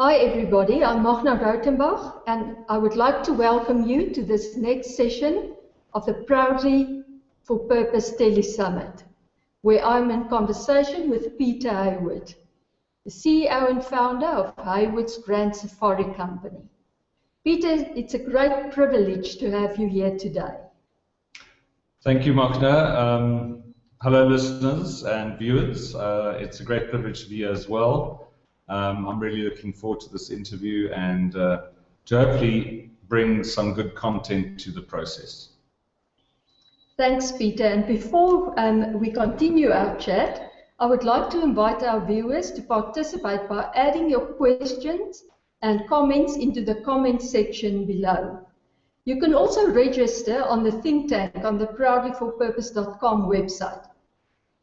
Hi everybody, I'm Magna Rautenbach and I would like to welcome you to this next session of the Proudly for Purpose Tele-Summit, where I'm in conversation with Peter Hayward, the CEO and founder of Hayward's Grand Safari Company. Peter, it's a great privilege to have you here today. Thank you, Magna. Hello listeners and viewers. It's a great privilege to be here as well. I'm really looking forward to this interview and to hopefully bring some good content to the process. Thanks, Peter. And before we continue our chat, I would like to invite our viewers to participate by adding your questions and comments into the comments section below. You can also register on the think tank on the proudlyforpurpose.com website.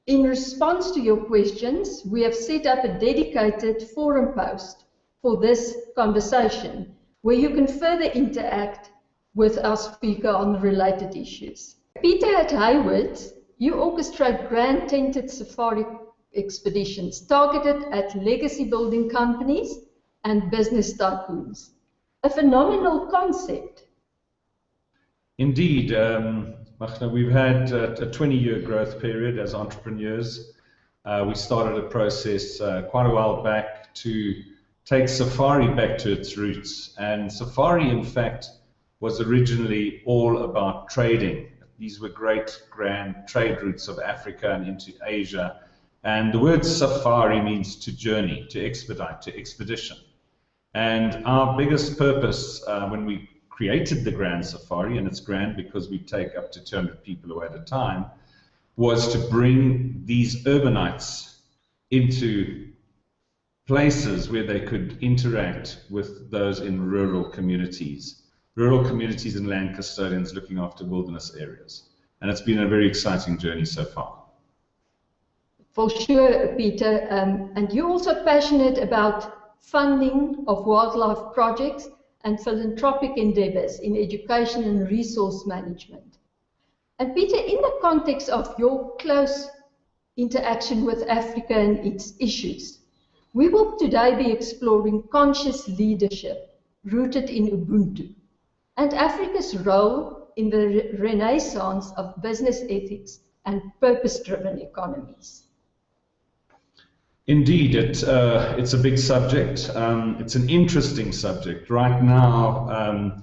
In response to your questions, we have set up a dedicated forum post for this conversation, where you can further interact with our speaker on related issues. Peter, at Hayward, you orchestrate grand tented safari expeditions targeted at legacy building companies and business tycoons. A phenomenal concept. Indeed. Magna, we've had a 20-year growth period as entrepreneurs. We started a process quite a while back to take safari back to its roots. And safari, in fact, was originally all about trading. These were great grand trade routes of Africa and into Asia. And the word safari means to journey, to expedite, to expedition. And our biggest purpose when we created the Grand Safari, and it's grand because we take up to 200 people away at a time, was to bring these urbanites into places where they could interact with those in rural communities and land custodians looking after wilderness areas. And it's been a very exciting journey so far. For sure, Peter. And you're also passionate about funding of wildlife projects and philanthropic endeavors in education and resource management. And Peter, in the context of your close interaction with Africa and its issues, we will today be exploring conscious leadership rooted in Ubuntu and Africa's role in the renaissance of business ethics and purpose-driven economies. Indeed, it's a big subject. It's an interesting subject. Right now,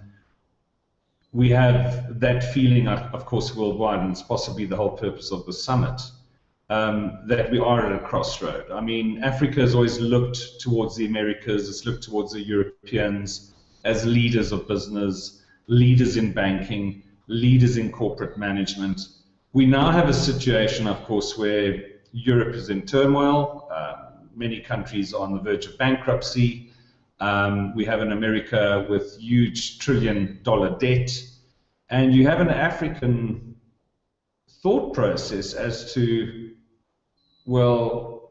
we have that feeling, of course, worldwide, and it's possibly the whole purpose of the summit, that we are at a crossroad. I mean, Africa has always looked towards the Americas, it's looked towards the Europeans as leaders of business, leaders in banking, leaders in corporate management. We now have a situation, of course, where Europe is in turmoil. Many countries are on the verge of bankruptcy. We have an America with huge trillion-dollar debt. And you have an African thought process as to, well,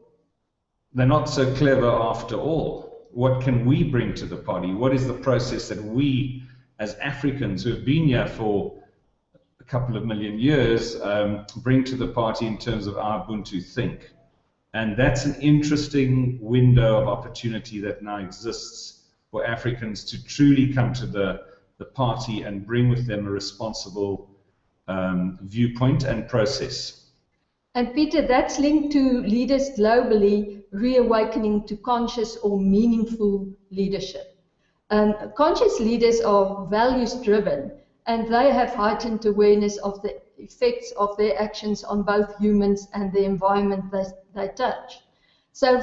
they're not so clever after all. What can we bring to the party? What is the process that we, as Africans who have been here for a couple of million years, bring to the party in terms of our Ubuntu think? And that's an interesting window of opportunity that now exists for Africans to truly come to the party and bring with them a responsible viewpoint and process. And Peter, that's linked to leaders globally reawakening to conscious or meaningful leadership. Conscious leaders are values-driven, and they have heightened awareness of the effects of their actions on both humans and the environment that they touch. So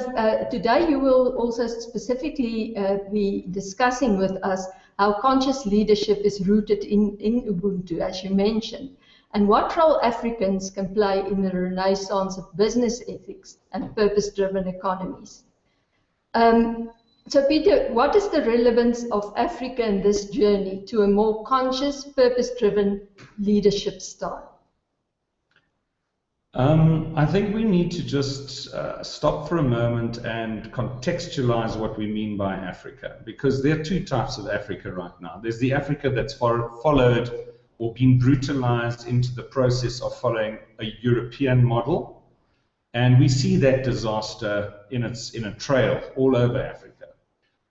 today you will also specifically be discussing with us how conscious leadership is rooted in Ubuntu, as you mentioned, and what role Africans can play in the renaissance of business ethics and purpose-driven economies. So Peter, what is the relevance of Africa in this journey to a more conscious, purpose-driven leadership style? I think we need to just stop for a moment and contextualize what we mean by Africa, because there are two types of Africa right now. There's the Africa that's followed or been brutalized into the process of following a European model, and we see that disaster in a trail all over Africa.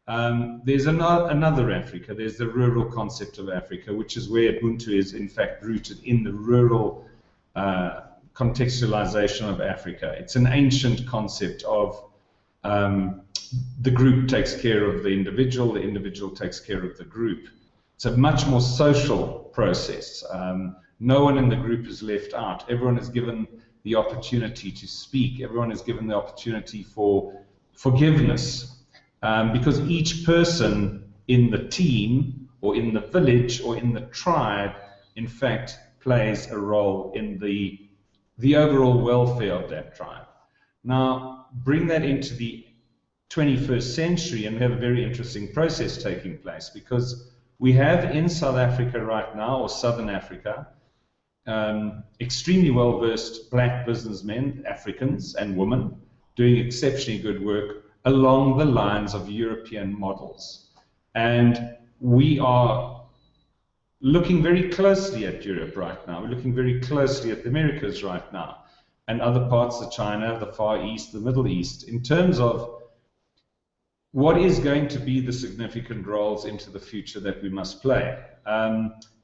There's another Africa. There's the rural concept of Africa, which is where Ubuntu is in fact rooted in the rural contextualization of Africa. It's an ancient concept of the group takes care of the individual takes care of the group. It's a much more social process. No one in the group is left out. Everyone is given the opportunity to speak. Everyone is given the opportunity for forgiveness. Because each person in the team or in the village or in the tribe, in fact, plays a role in the overall welfare of that tribe. Now, bring that into the 21st century and we have a very interesting process taking place, because we have in South Africa right now, or Southern Africa, extremely well-versed black businessmen, Africans and women, doing exceptionally good work along the lines of European models. And we are looking very closely at Europe right now. We're looking very closely at the Americas right now, and other parts of China, the Far East, the Middle East, in terms of what is going to be the significant roles into the future that we must play.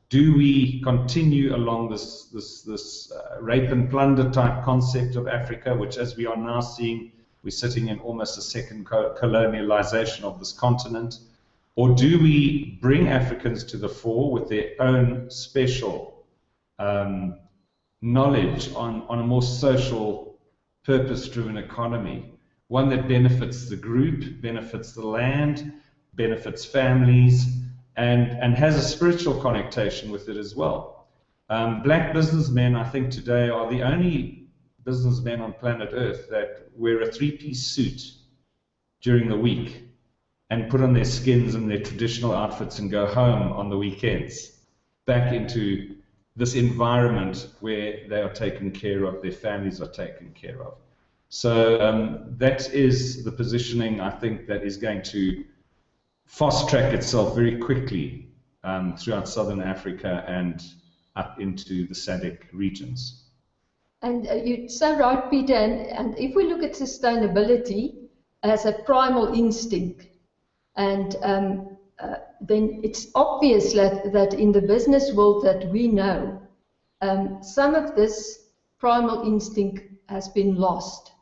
Do we continue along this rape and plunder type concept of Africa, which, as we are now seeing, we're sitting in almost a second colonialization of this continent? Or do we bring Africans to the fore with their own special knowledge on a more social, purpose-driven economy, one that benefits the group, benefits the land, benefits families, and has a spiritual connotation with it as well? Black businessmen, I think, today are the only businessmen on planet Earth that wear a three-piece suit during the week and put on their skins and their traditional outfits and go home on the weekends, back into this environment where they are taken care of, their families are taken care of. So that is the positioning, I think, that is going to fast-track itself very quickly throughout Southern Africa and up into the SADC regions. And you're so right, Peter, and if we look at sustainability as a primal instinct, and then it's obvious that in the business world that we know, some of this primal instinct has been lost.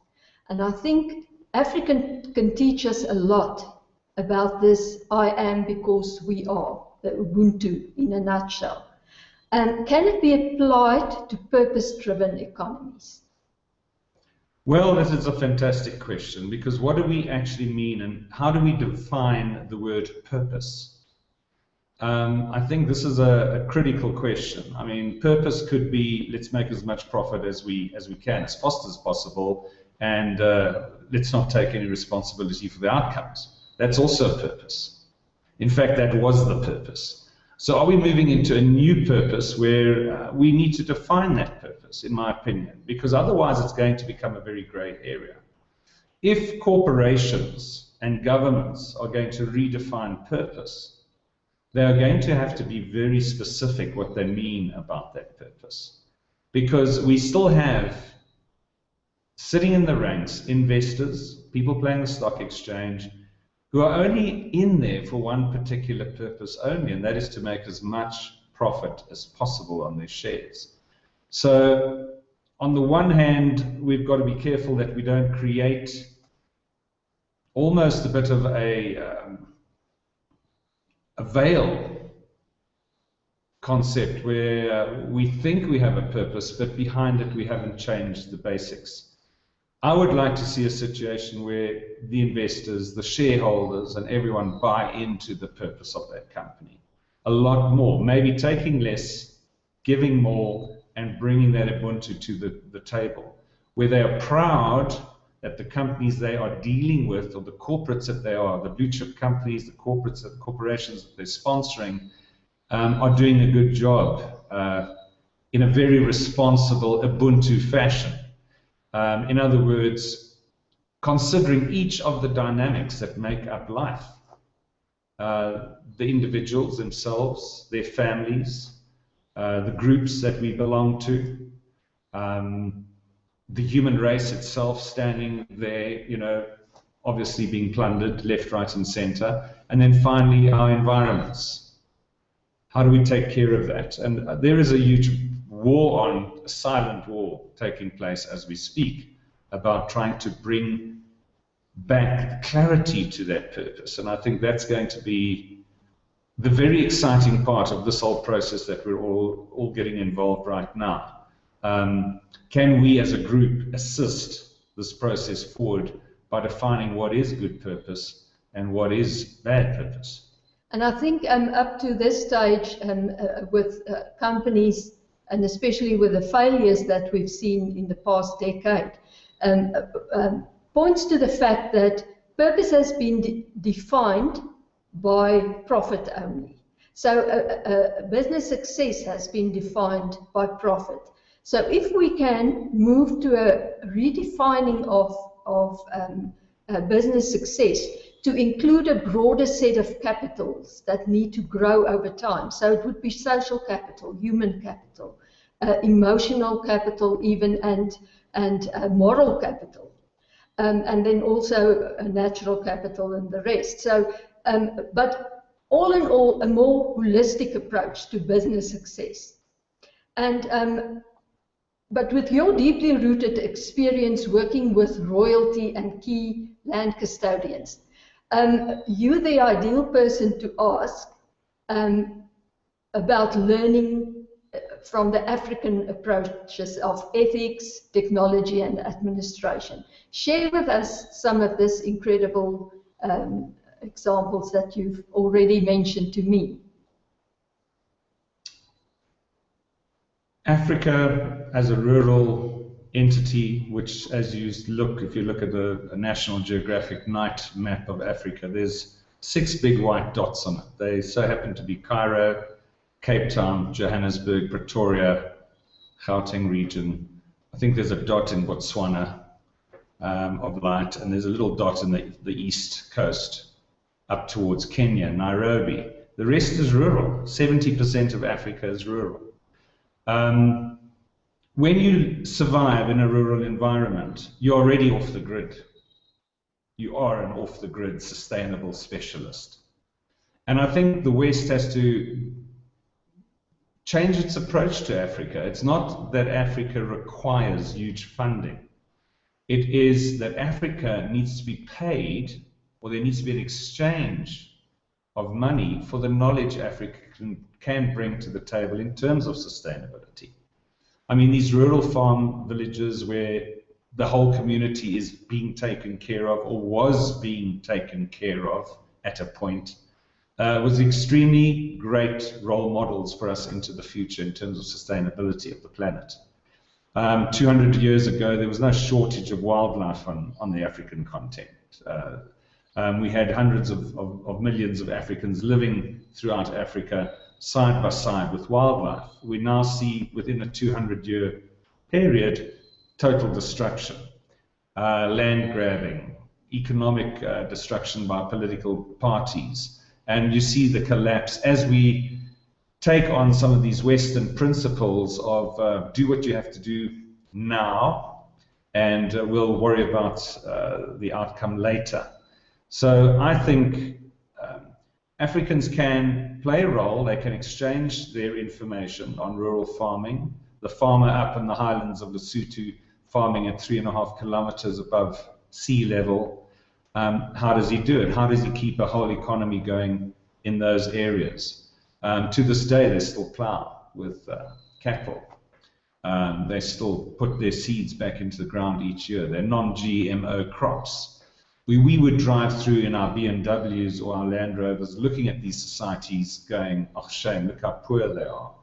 And I think Africa can teach us a lot about this I am because we are, the Ubuntu in a nutshell. Can it be applied to purpose-driven economies? Well, that is a fantastic question, because what do we actually mean and how do we define the word purpose? I think this is a critical question. I mean, purpose could be, let's make as much profit as we can, as fast as possible, and let's not take any responsibility for the outcomes. That's also a purpose. In fact, that was the purpose. So are we moving into a new purpose where we need to define that purpose, in my opinion, because otherwise it's going to become a very grey area. If corporations and governments are going to redefine purpose, they are going to have to be very specific what they mean about that purpose, because we still have, sitting in the ranks, investors, people playing the stock exchange, who are only in there for one particular purpose only, and that is to make as much profit as possible on their shares. So on the one hand, we've got to be careful that we don't create almost a bit of a veil concept where we think we have a purpose, but behind it we haven't changed the basics. I would like to see a situation where the investors, the shareholders, and everyone buy into the purpose of that company a lot more, maybe taking less, giving more, and bringing that Ubuntu to the table, where they are proud that the companies they are dealing with, or the corporates that they are, the blue chip companies, the corporates, the corporations that they're sponsoring, are doing a good job in a very responsible Ubuntu fashion. In other words, considering each of the dynamics that make up life, the individuals themselves, their families, the groups that we belong to, the human race itself standing there, you know, obviously being plundered left, right, and center. And then finally, our environments. How do we take care of that? And there is a huge war on, a silent war taking place as we speak about trying to bring back clarity to that purpose. And I think that's going to be the very exciting part of this whole process that we're all getting involved right now. Can we as a group assist this process forward by defining what is good purpose and what is bad purpose? And I think up to this stage, with companies, and especially with the failures that we've seen in the past decade, points to the fact that purpose has been defined by profit only. So business success has been defined by profit. So if we can move to a redefining of business success to include a broader set of capitals that need to grow over time. So it would be social capital, human capital, emotional capital even, and moral capital. And then also natural capital and the rest. So, but all in all, a more holistic approach to business success. And but with your deeply rooted experience working with royalty and key land custodians, you're the ideal person to ask about learning from the African approaches of ethics, technology, and administration. Share with us some of these incredible examples that you've already mentioned to me. Africa as a rural entity, which as you look, if you look at a National Geographic night map of Africa, there's 6 big white dots on it. They so happen to be Cairo, Cape Town, Johannesburg, Pretoria, Gauteng region. I think there's a dot in Botswana of light, and there's a little dot in the east coast up towards Kenya, Nairobi. The rest is rural. 70% of Africa is rural. When you survive in a rural environment, you're already off the grid. You are an off-the-grid sustainable specialist. And I think the West has to change its approach to Africa. It's not that Africa requires huge funding. It is that Africa needs to be paid, or there needs to be an exchange of money for the knowledge Africa can bring to the table in terms of sustainability. I mean, these rural farm villages where the whole community is being taken care of, or was being taken care of at a point, was extremely great role models for us into the future in terms of sustainability of the planet. 200 years ago, there was no shortage of wildlife on the African continent. We had hundreds of millions of Africans living throughout Africa side by side with wildlife. We now see within a 200-year period total destruction, land grabbing, economic destruction by political parties, and you see the collapse as we take on some of these Western principles of do what you have to do now, and we'll worry about the outcome later. So I think Africans can play a role. They can exchange their information on rural farming. The farmer up in the highlands of Lesotho farming at 3.5 kilometers above sea level, how does he do it? How does he keep a whole economy going in those areas? To this day, they still plow with cattle. They still put their seeds back into the ground each year. They're non-GMO crops. We would drive through in our BMWs or our Land Rovers looking at these societies going, oh shame, look how poor they are.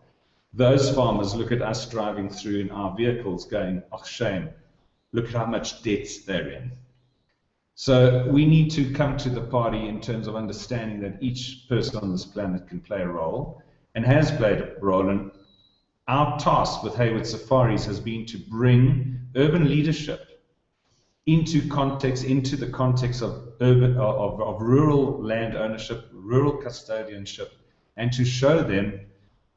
Those farmers look at us driving through in our vehicles going, oh shame, look at how much debt they're in. So we need to come to the party in terms of understanding that each person on this planet can play a role and has played a role. And our task with Hayward Safaris has been to bring urban leadership into the context of rural land ownership, rural custodianship, and to show them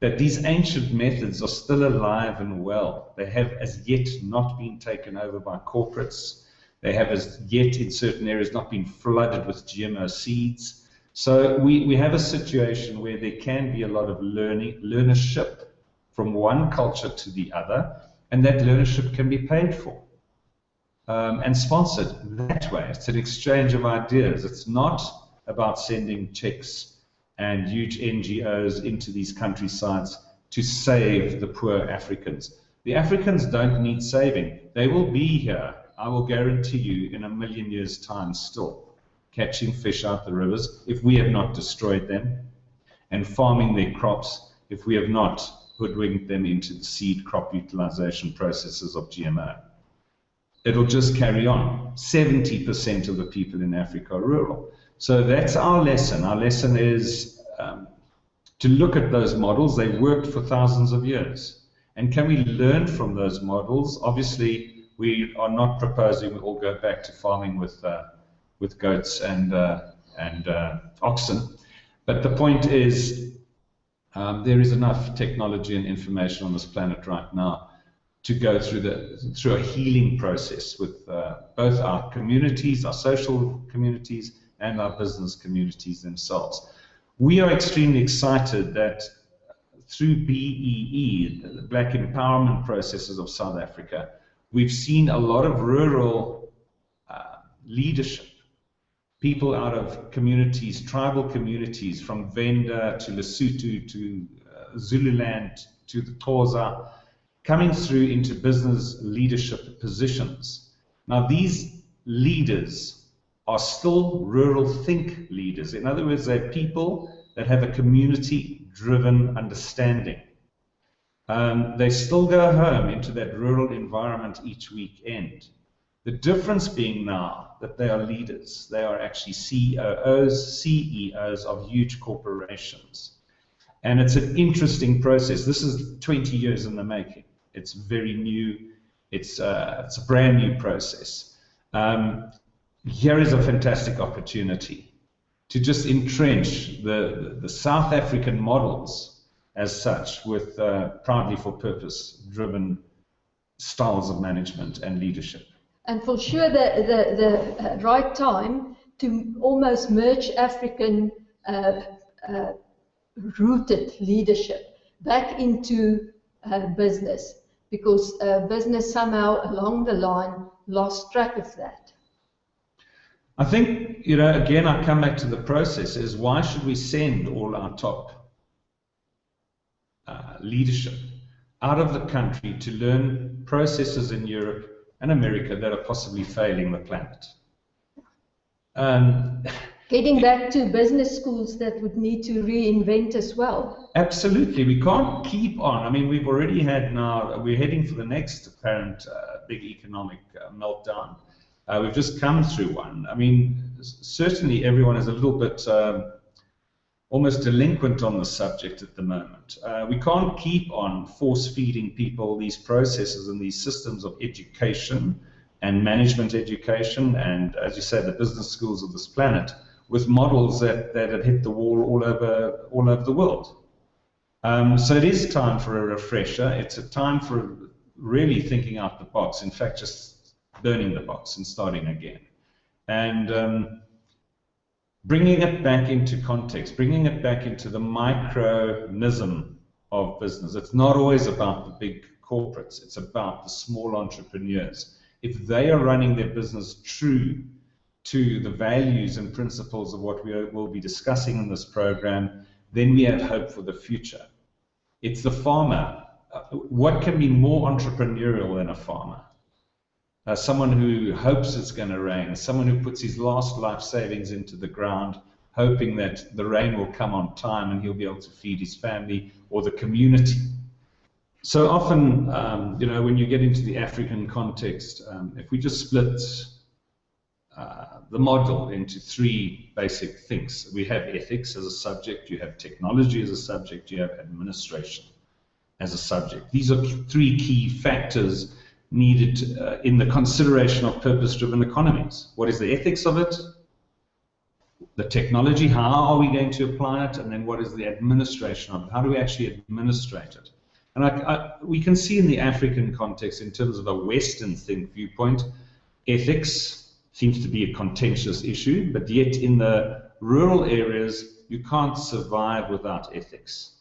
that these ancient methods are still alive and well. They have as yet not been taken over by corporates. They have as yet in certain areas not been flooded with GMO seeds. So we have a situation where there can be a lot of learnership from one culture to the other, and that learnership can be paid for and sponsored that way. It's an exchange of ideas. It's not about sending checks and huge NGOs into these countrysides to save the poor Africans. The Africans don't need saving. They will be here, I will guarantee you, in 1,000,000 years' time still, catching fish out the rivers if we have not destroyed them, and farming their crops if we have not hoodwinked them into the seed crop utilization processes of GMO. It'll just carry on. 70% of the people in Africa are rural. So that's our lesson. Our lesson is to look at those models. They've worked for thousands of years. And can we learn from those models? Obviously, we are not proposing we all go back to farming with goats and oxen. But the point is, there is enough technology and information on this planet right now to go through a healing process with both our communities, our social communities, and our business communities themselves. We are extremely excited that through BEE, the Black Empowerment processes of South Africa, we've seen a lot of rural leadership. People out of communities, tribal communities, from Venda to Lesotho to Zululand to the Xhosa, coming through into business leadership positions. Now, these leaders are still rural think leaders. In other words, they're people that have a community-driven understanding. They still go home into that rural environment each weekend. The difference being now that they are leaders. They are actually COOs, CEOs of huge corporations. And it's an interesting process. This is 20 years in the making. It's very new. It's a brand new process. Here is a fantastic opportunity to just entrench the South African models as such with proudly for purpose driven styles of management and leadership. And for sure the right time to almost merge African rooted leadership back into business, because business somehow along the line lost track of that. I think, you know, again, I come back to the process is why should we send all our top leadership out of the country to learn processes in Europe and America that are possibly failing the planet? Getting back to business schools that would need to reinvent as well. Absolutely. We can't keep on. I mean, we've already had now, we're heading for the next apparent big economic meltdown. We've just come through one. I mean, certainly everyone is a little bit almost delinquent on the subject at the moment. We can't keep on force-feeding people these processes and these systems of education and management education and, as you say, the business schools of this planet with models that have hit the wall all over the world. So it is time for a refresher. It's a time for really thinking out the box. In fact, just burning the box and starting again. And bringing it back into context, bringing it back into the micronism of business. It's not always about the big corporates. It's about the small entrepreneurs. If they are running their business true to the values and principles of what we will be discussing in this program, then we have hope for the future. It's the farmer. What can be more entrepreneurial than a farmer? Someone who hopes it's going to rain, someone who puts his last life savings into the ground, hoping that the rain will come on time and he'll be able to feed his family or the community. So often, you know, when you get into the African context, if we just split the model into three basic things. We have ethics as a subject, you have technology as a subject, you have administration as a subject. These are three key factors needed in the consideration of purpose-driven economies. What is the ethics of it? The technology, how are we going to apply it? And then what is the administration of it? How do we actually administrate it? And we can see in the African context, in terms of a Western think viewpoint, ethics seems to be a contentious issue, but yet in the rural areas, you can't survive without ethics.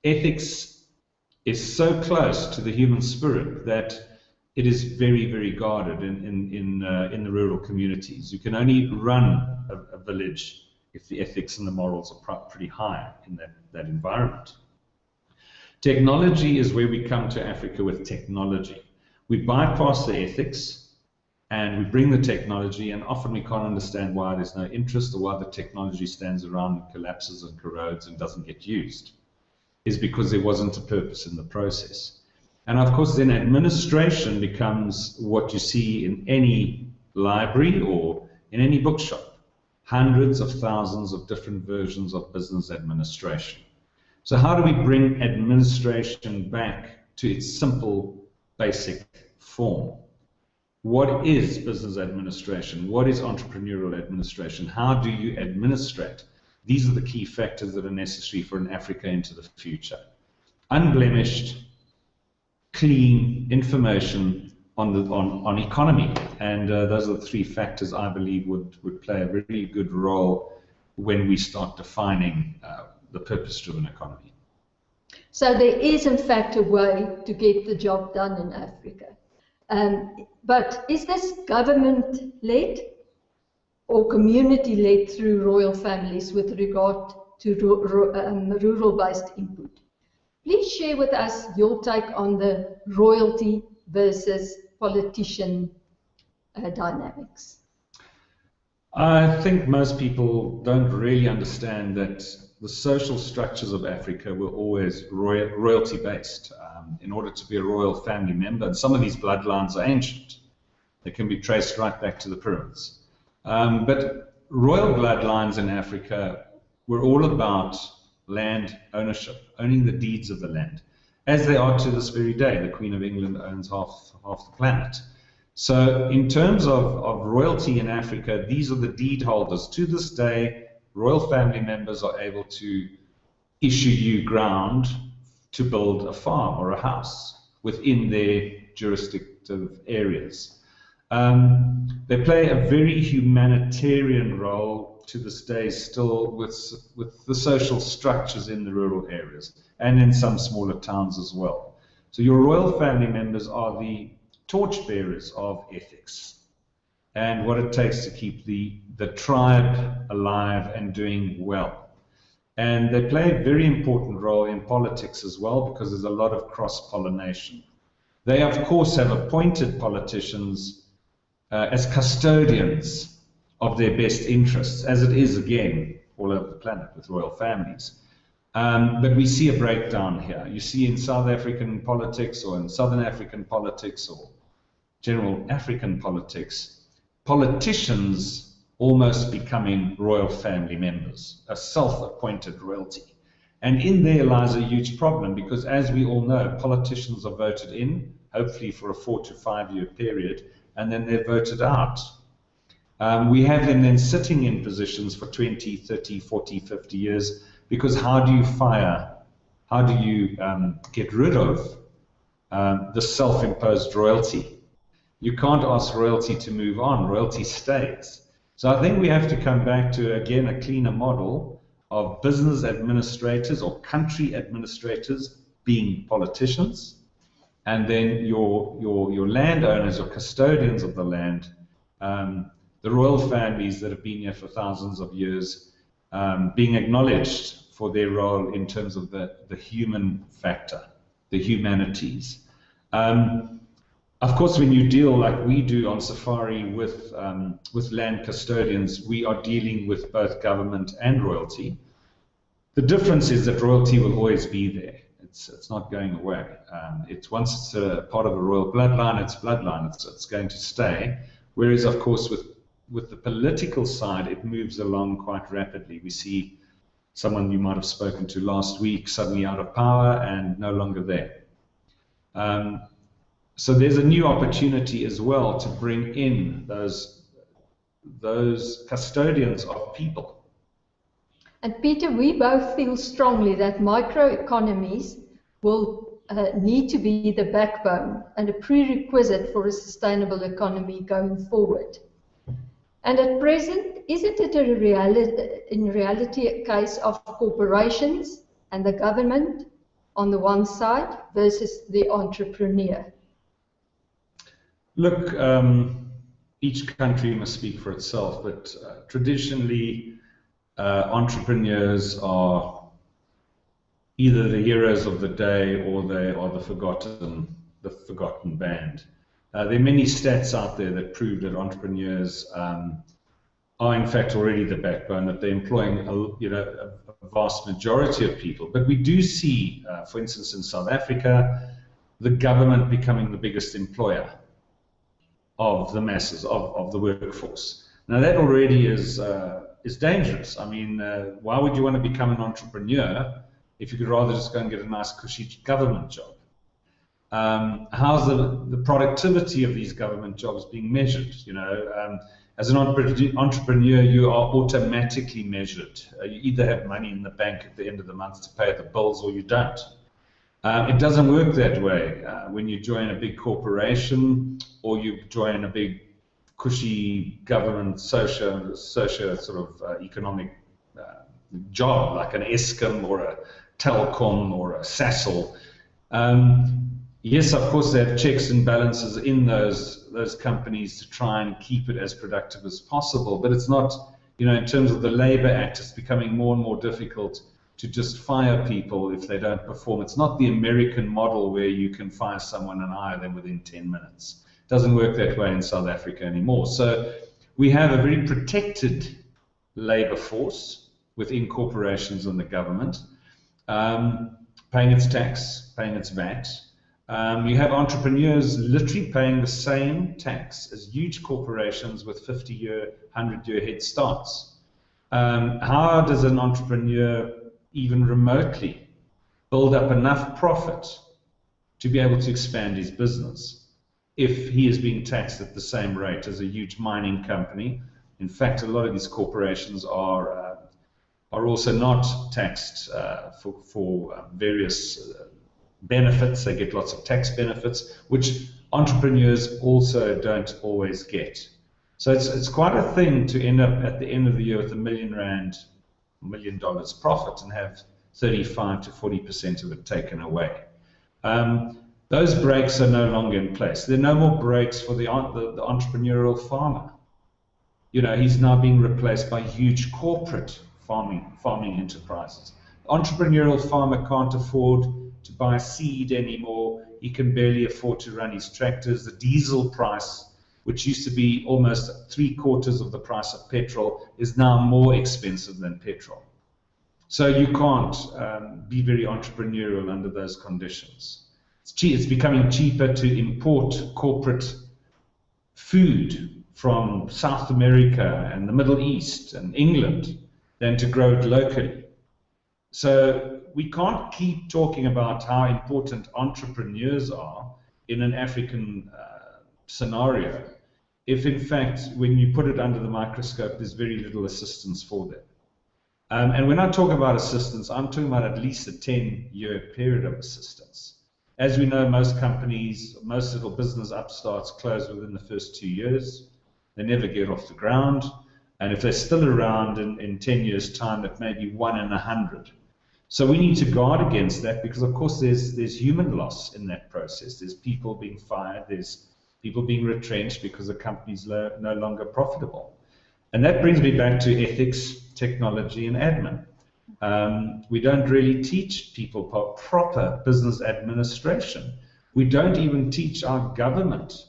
Ethics is so close to the human spirit that it is very, very guarded in the rural communities. You can only run a village if the ethics and the morals are pretty high in that environment. Technology is where we come to Africa with technology. We bypass the ethics and we bring the technology, and often we can't understand why there's no interest or why the technology stands around and collapses and corrodes and doesn't get used. Is because there wasn't a purpose in the process. And of course then administration becomes what you see in any library or in any bookshop. Hundreds of thousands of different versions of business administration. So how do we bring administration back to its simple, basic form? What is business administration? What is entrepreneurial administration? How do you administrate? These are the key factors that are necessary for an Africa into the future. Unblemished, clean information on economy. And those are the three factors I believe would play a really good role when we start defining the purpose-driven economy. So there is, in fact, a way to get the job done in Africa. But is this government-led or community-led through royal families with regard to rural-based input? Please share with us your take on the royalty versus politician dynamics. I think most people don't really understand that the social structures of Africa were always royalty-based. In order to be a royal family member, and some of these bloodlines are ancient. They can be traced right back to the pyramids. But royal bloodlines in Africa were all about land ownership, owning the deeds of the land, as they are to this very day. The Queen of England owns half the planet. So in terms of royalty in Africa, these are the deed holders. To this day, royal family members are able to issue you ground to build a farm or a house within their jurisdictive areas. They play a very humanitarian role to this day still with the social structures in the rural areas and in some smaller towns as well. So your royal family members are the torchbearers of ethics and what it takes to keep the tribe alive and doing well. And they play a very important role in politics as well because there's a lot of cross-pollination. They, of course, have appointed politicians as custodians of their best interests, as it is, again, all over the planet with royal families. But we see a breakdown here. You see in South African politics or in Southern African politics or general African politics, politicians almost becoming royal family members, a self-appointed royalty. And in there lies a huge problem because, as we all know, politicians are voted in, hopefully for a 4 to 5 year period, and then they're voted out. We have them then sitting in positions for 20, 30, 40, 50 years because how do you fire, how do you get rid of the self-imposed royalty? You can't ask royalty to move on, royalty stays. So I think we have to come back to, again, a cleaner model of business administrators or country administrators being politicians, and then your landowners or custodians of the land, the royal families that have been here for thousands of years, being acknowledged for their role in terms of the human factor, the humanities. Of course, when you deal like we do on safari with land custodians, we are dealing with both government and royalty. The difference is that royalty will always be there. It's not going away. Once it's a part of a royal bloodline, it's bloodline. It's going to stay. Whereas, of course, with the political side, it moves along quite rapidly. We see someone you might have spoken to last week suddenly out of power and no longer there. So there's a new opportunity as well to bring in those custodians of people. And Peter, we both feel strongly that microeconomies will need to be the backbone and a prerequisite for a sustainable economy going forward. And at present, isn't it in reality a case of corporations and the government on the one side versus the entrepreneur? Look, each country must speak for itself, but traditionally, entrepreneurs are either the heroes of the day or they are the forgotten band. There are many stats out there that prove that entrepreneurs are in fact already the backbone, that they're employing a vast majority of people. But we do see, for instance, in South Africa, the government becoming the biggest employer of the masses, of the workforce. Now that already is dangerous. I mean, why would you want to become an entrepreneur if you could rather just go and get a nice cushy government job? How's the productivity of these government jobs being measured? As an entrepreneur, you are automatically measured. You either have money in the bank at the end of the month to pay the bills or you don't. It doesn't work that way when you join a big corporation or you join a big cushy government social sort of economic job like an Eskom or a Telkom or a Sasol. Yes, of course, they have checks and balances in those companies to try and keep it as productive as possible. But it's not, in terms of the Labour Act, it's becoming more and more difficult to just fire people if they don't perform. It's not the American model where you can fire someone and hire them within 10 minutes. It doesn't work that way in South Africa anymore. So we have a very protected labour force within corporations and the government, paying its tax, paying its VAT. You have entrepreneurs literally paying the same tax as huge corporations with 50-year, 100-year head starts. How does an entrepreneur even remotely build up enough profit to be able to expand his business if he is being taxed at the same rate as a huge mining company? In fact, a lot of these corporations are also not taxed for various benefits. They get lots of tax benefits, which entrepreneurs also don't always get. So it's quite a thing to end up at the end of the year with $1 million profit and have 35 to 40% of it taken away. Those breaks are no longer in place. There are no more breaks for the entrepreneurial farmer. He's now being replaced by huge corporate farming enterprises. The entrepreneurial farmer can't afford to buy seed anymore. He can barely afford to run his tractors. The diesel price, which used to be almost 3/4 of the price of petrol, is now more expensive than petrol. So you can't be very entrepreneurial under those conditions. It's becoming cheaper to import corporate food from South America and the Middle East and England than to grow it locally. So we can't keep talking about how important entrepreneurs are in an African scenario if, in fact, when you put it under the microscope, there's very little assistance for them. And when I talk about assistance, I'm talking about at least a 10-year period of assistance. As we know, most companies, most little business upstarts close within the first 2 years. They never get off the ground. And if they're still around in 10 years' time, it may be 1 in 100. So we need to guard against that because, of course, there's human loss in that process. There's people being fired. There's people being retrenched because the company's no longer profitable. And that brings me back to ethics, technology, and admin. We don't really teach people proper business administration. We don't even teach our government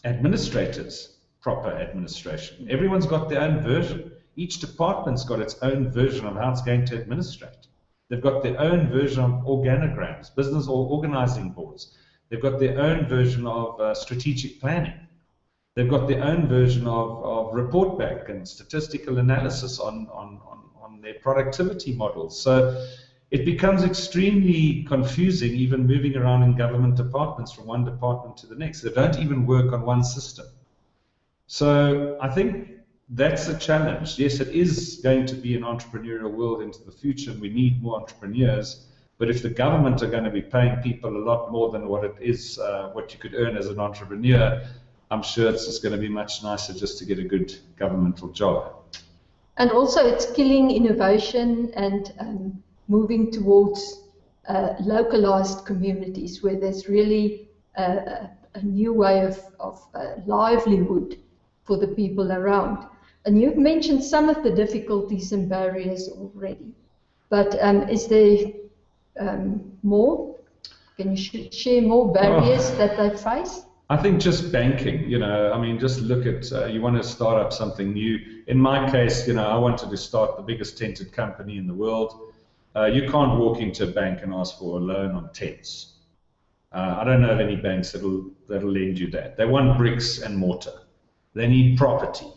administrators proper administration. Everyone's got their own version. Each department's got its own version of how it's going to administrate. They've got their own version of organograms, business or organizing boards. They've got their own version of strategic planning. They've got their own version of report back and statistical analysis on their productivity models. So it becomes extremely confusing even moving around in government departments from one department to the next. They don't even work on one system. So I think that's a challenge. Yes, it is going to be an entrepreneurial world into the future, and we need more entrepreneurs. But if the government are going to be paying people a lot more than what it is, what you could earn as an entrepreneur, I'm sure it's just going to be much nicer just to get a good governmental job. And also it's killing innovation and moving towards localized communities where there's really a new way of livelihood for the people around. And you've mentioned some of the difficulties and barriers already, but is there more? Can you share more barriers that they face? I think just banking, I mean, just look at, you want to start up something new. In my case, I wanted to start the biggest tented company in the world. You can't walk into a bank and ask for a loan on tents. I don't know of any banks that'll lend you that. They want bricks and mortar. They need property.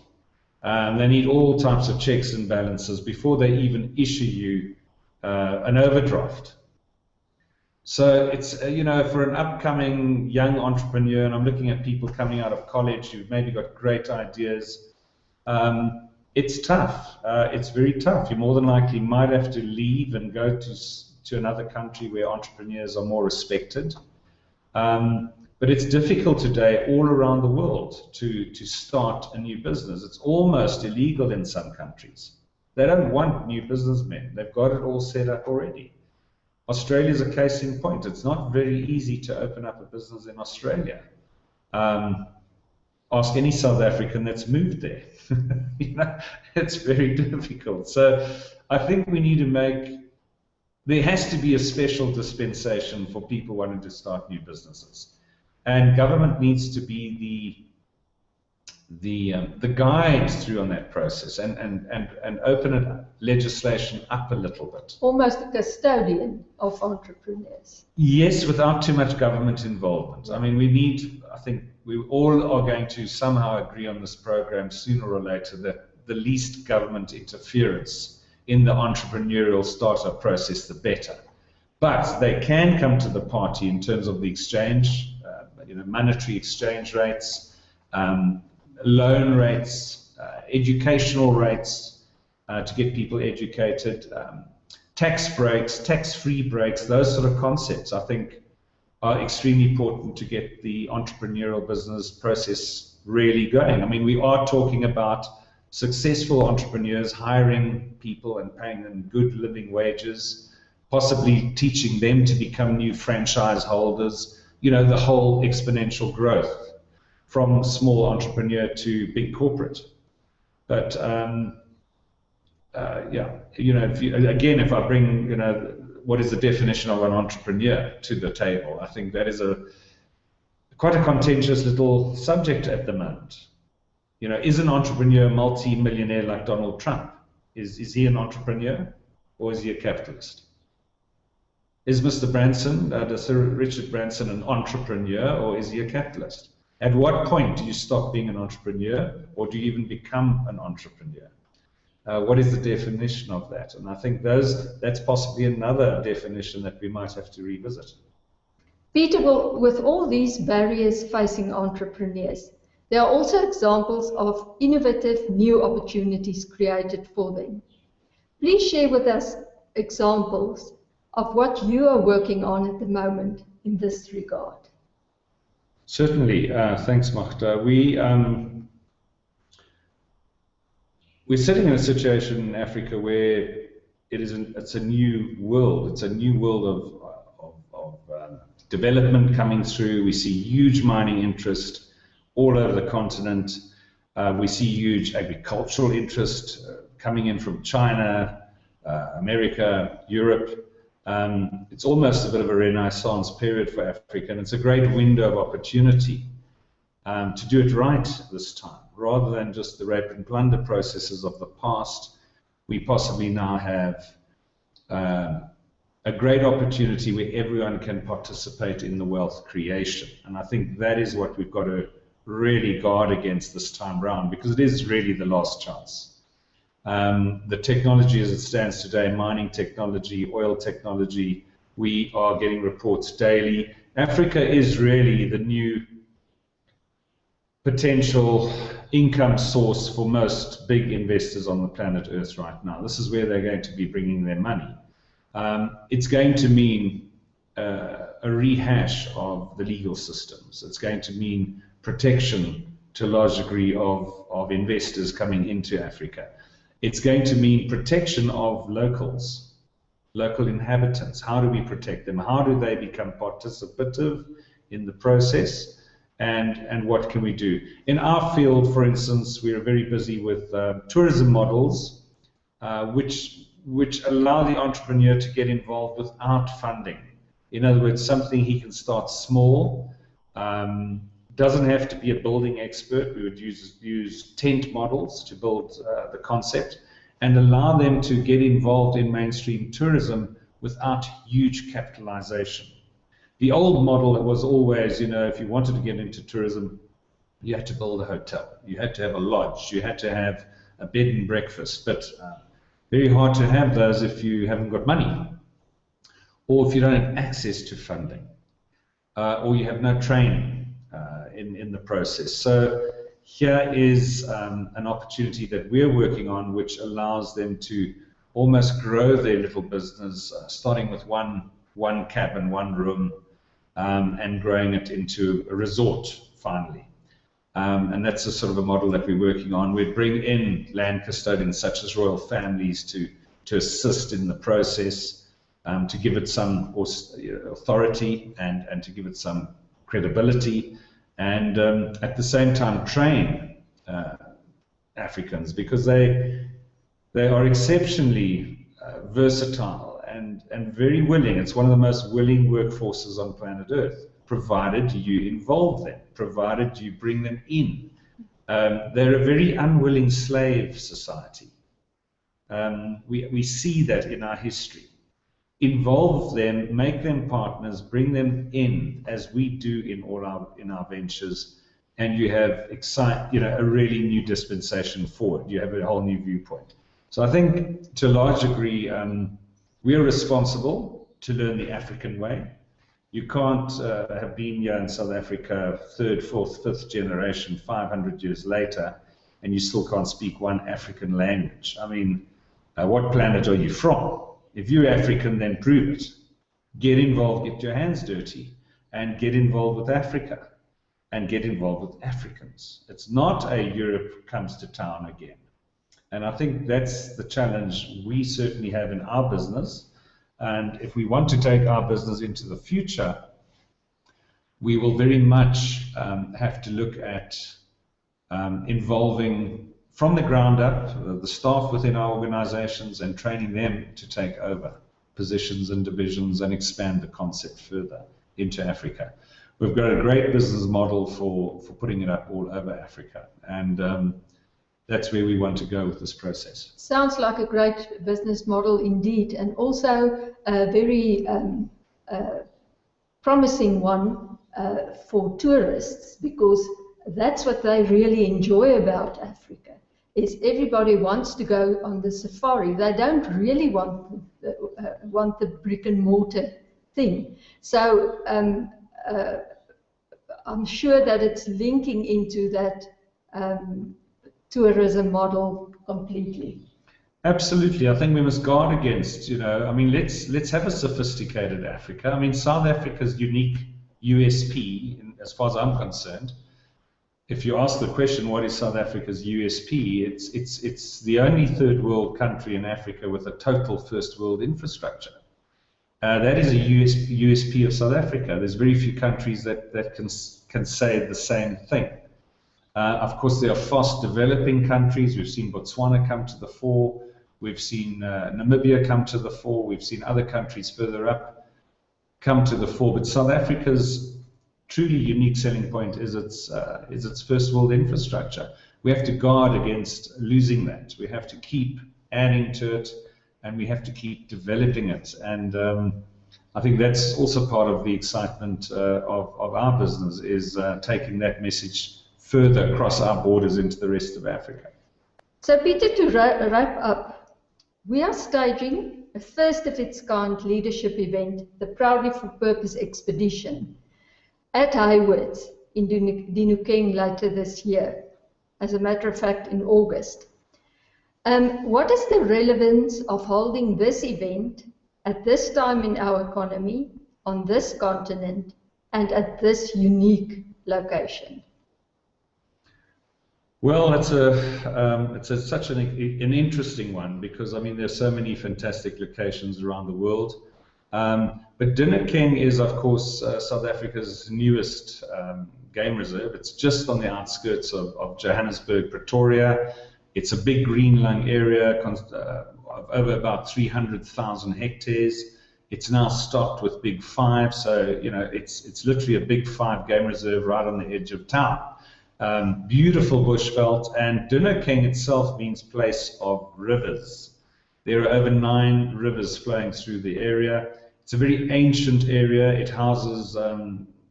They need all types of checks and balances before they even issue you an overdraft. So it's, for an upcoming young entrepreneur, and I'm looking at people coming out of college who've maybe got great ideas, it's tough. It's very tough. You more than likely might have to leave and go to another country where entrepreneurs are more respected. But it's difficult today all around the world to start a new business. It's almost illegal in some countries. They don't want new businessmen. They've got it all set up already. Australia is a case in point. It's not very easy to open up a business in Australia. Ask any South African that's moved there. It's very difficult. So I think we need to there has to be a special dispensation for people wanting to start new businesses. And government needs to be the guide through on that process and open legislation up a little bit. Almost a custodian of entrepreneurs. Yes, without too much government involvement. I mean, I think we all are going to somehow agree on this program sooner or later that the least government interference in the entrepreneurial startup process, the better. But they can come to the party in terms of the exchange, monetary exchange rates, loan rates, educational rates to get people educated, tax breaks, tax-free breaks, those sort of concepts I think are extremely important to get the entrepreneurial business process really going. I mean, we are talking about successful entrepreneurs hiring people and paying them good living wages, possibly teaching them to become new franchise holders, the whole exponential growth from small entrepreneur to big corporate. But if I bring what is the definition of an entrepreneur to the table, I think that is quite a contentious little subject at the moment. Is an entrepreneur a multi-millionaire like Donald Trump? Is he an entrepreneur or is he a capitalist? Is Mr. Branson, Sir Richard Branson, an entrepreneur or is he a capitalist? At what point do you stop being an entrepreneur or do you even become an entrepreneur? What is the definition of that? And I think that's possibly another definition that we might have to revisit. Peter, with all these barriers facing entrepreneurs, there are also examples of innovative new opportunities created for them. Please share with us examples of what you are working on at the moment in this regard. Certainly. Thanks, Magda. We're sitting in a situation in Africa where it's a new world. It's a new world of development coming through. We see huge mining interest all over the continent. We see huge agricultural interest coming in from China, America, Europe. It's almost a bit of a renaissance period for Africa, and it's a great window of opportunity to do it right this time. Rather than just the rape and plunder processes of the past, we possibly now have a great opportunity where everyone can participate in the wealth creation. And I think that is what we've got to really guard against this time round, because it is really the last chance. The technology as it stands today, mining technology, oil technology, we are getting reports daily. Africa is really the new potential income source for most big investors on the planet Earth right now. This is where they're going to be bringing their money. It's going to mean a rehash of the legal systems. It's going to mean protection to a large degree of investors coming into Africa. It's going to mean protection of locals, local inhabitants. How do we protect them? How do they become participative in the process? And what can we do? In our field, for instance, we are very busy with tourism models, which allow the entrepreneur to get involved without funding. In other words, something he can start small, doesn't have to be a building expert. We would use tent models to build the concept and allow them to get involved in mainstream tourism without huge capitalization. The old model was always, if you wanted to get into tourism, you had to build a hotel, you had to have a lodge, you had to have a bed and breakfast, but very hard to have those if you haven't got money, or if you don't have access to funding, or you have no training in the process. So here is an opportunity that we're working on, which allows them to almost grow their little business, starting with one cabin, one room, and growing it into a resort finally. And that's a sort of a model that we're working on. We bring in land custodians such as royal families to assist in the process, to give it some authority and to give it some credibility, and at the same time train Africans, because they are exceptionally versatile and very willing. It's one of the most willing workforces on planet Earth, provided you involve them, provided you bring them in. They're a very unwilling slave society. We see that in our history. Involve them, make them partners, bring them in, as we do in our ventures, and you have a really new dispensation forward. You have a whole new viewpoint. So I think to a large degree, we are responsible to learn the African way. You can't have been here in South Africa, third, fourth, fifth generation, 500 years later, and you still can't speak one African language. I mean, what planet are you from? If you're African, then prove it. Get involved, get your hands dirty, and get involved with Africa, and get involved with Africans. It's not a Europe comes to town again. And I think that's the challenge we certainly have in our business. And if we want to take our business into the future, we will very much have to look at involving from the ground up the staff within our organizations and training them to take over positions and divisions and expand the concept further into Africa. We've got a great business model for putting it up all over Africa, and that's where we want to go with this process. Sounds like a great business model indeed, and also a very promising one for tourists, because that's what they really enjoy about Africa, is everybody wants to go on the safari. They don't really want the brick and mortar thing. So I'm sure that it's linking into that tourism model completely. Absolutely. I think we must guard against, I mean, let's have a sophisticated Africa. I mean, South Africa's unique USP, as far as I'm concerned, if you ask the question, what is South Africa's USP? It's the only third world country in Africa with a total first world infrastructure. That is a USP of South Africa. There's very few countries that can say the same thing. Of course, there are fast developing countries. We've seen Botswana come to the fore. We've seen Namibia come to the fore. We've seen other countries further up come to the fore. But South Africa's truly unique selling point is its first world infrastructure. We have to guard against losing that. We have to keep adding to it, and we have to keep developing it. And I think that's also part of the excitement of our business, is taking that message further across our borders into the rest of Africa. So Peter, to wrap up, we are staging a first of its kind leadership event, the Proudly for Purpose Expedition, at HAYWARD in Dinokeng later this year, as a matter of fact in August. What is the relevance of holding this event at this time in our economy, on this continent, and at this unique location? Well, such an interesting one because I mean there's so many fantastic locations around the world. But Dinokeng is, of course, South Africa's newest game reserve. It's just on the outskirts of Johannesburg, Pretoria. It's a big green lung area of over about 300,000 hectares. It's now stocked with Big Five, so you know it's literally a Big Five game reserve right on the edge of town. Beautiful bushveld, and Dinokeng itself means place of rivers. There are over 9 rivers flowing through the area. It's a very ancient area. It houses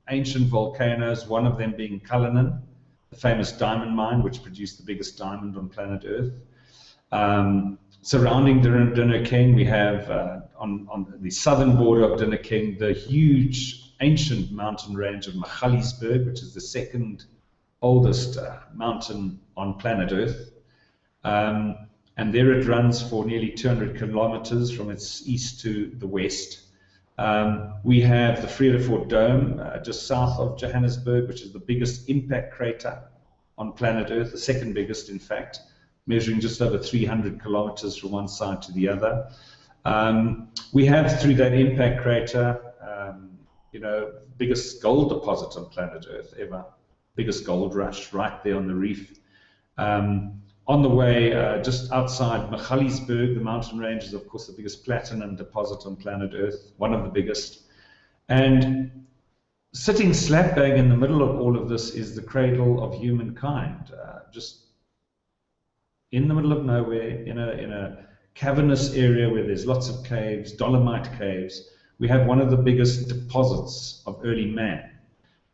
ancient volcanoes, one of them being Cullinan, the famous diamond mine, which produced the biggest diamond on planet Earth. Surrounding Dinokeng, we have on the southern border of Dinokeng the huge ancient mountain range of Magaliesberg, which is the second oldest mountain on planet Earth. And there it runs for nearly 200 kilometers from its east to the west. We have the Vredefort Dome just south of Johannesburg, which is the biggest impact crater on planet Earth, the second biggest, in fact, measuring just over 300 kilometers from one side to the other. We have, through that impact crater, biggest gold deposit on planet Earth ever, biggest gold rush right there on the reef. On the way, just outside Magaliesberg, the mountain range is, of course, the biggest platinum deposit on planet Earth, one of the biggest. And sitting slap bang in the middle of all of this is the cradle of humankind, just in the middle of nowhere, in a cavernous area where there's lots of caves, dolomite caves. We have one of the biggest deposits of early man.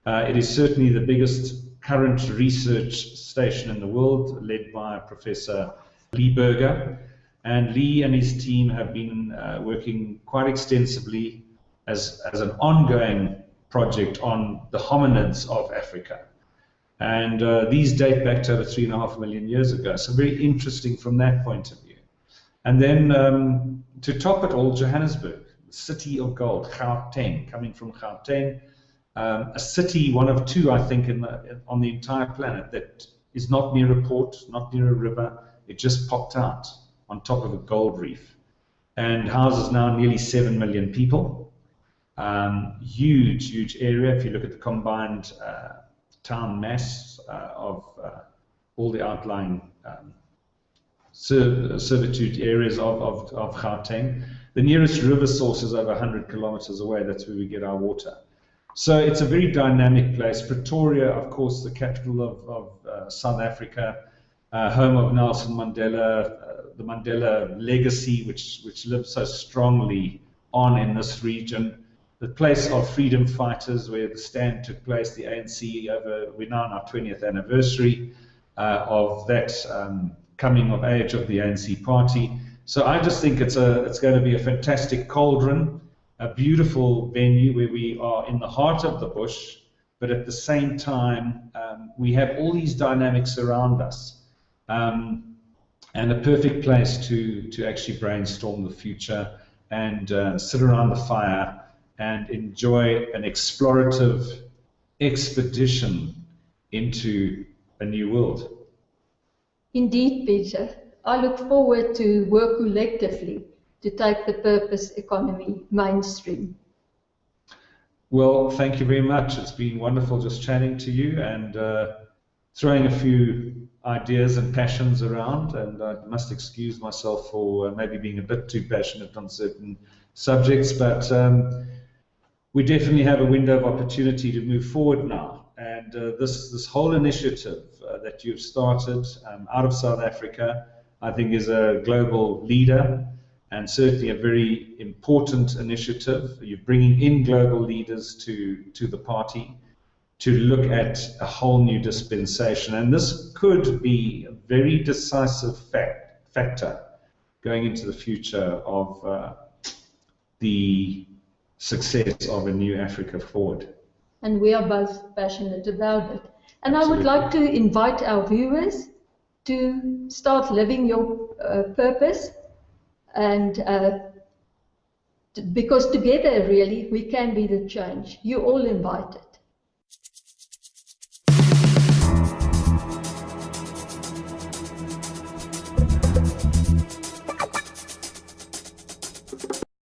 It is certainly the biggest current research station in the world, led by Professor Lee Berger. And Lee and his team have been working quite extensively as an ongoing project on the hominids of Africa. And these date back to over 3.5 million years ago. So very interesting from that point of view. And then to top it all, Johannesburg, the city of gold, Gauteng, coming from Gauteng, a city, one of 2, I think, on the entire planet that is not near a port, not near a river. It just popped out on top of a gold reef and houses now nearly 7 million people. Huge, huge area. If you look at the combined town mass of all the outlying servitude areas of Gauteng. The nearest river source is over 100 kilometers away. That's where we get our water. So it's a very dynamic place. Pretoria, of course, the capital of South Africa, home of Nelson Mandela, the Mandela legacy, which lives so strongly on in this region. The place of freedom fighters, where the stand took place, the ANC, we're now on our 20th anniversary of that coming of age of the ANC party. So I just think it's going to be a fantastic cauldron, a beautiful venue where we are in the heart of the bush, but at the same time we have all these dynamics around us, and a perfect place to actually brainstorm the future and sit around the fire and enjoy an explorative expedition into a new world. Indeed, Peter. I look forward to work collectively to take the purpose economy mainstream. Well, thank you very much. It's been wonderful just chatting to you and throwing a few ideas and passions around, and I must excuse myself for maybe being a bit too passionate on certain subjects, but we definitely have a window of opportunity to move forward now. And this whole initiative that you've started out of South Africa, I think, is a global leader and certainly a very important initiative. You're bringing in global leaders to the party to look at a whole new dispensation. And this could be a very decisive factor going into the future of the success of a new Africa forward. And we are both passionate about it. And Absolutely. I would like to invite our viewers to start living your purpose, and because together really we can be the change. You're all invited.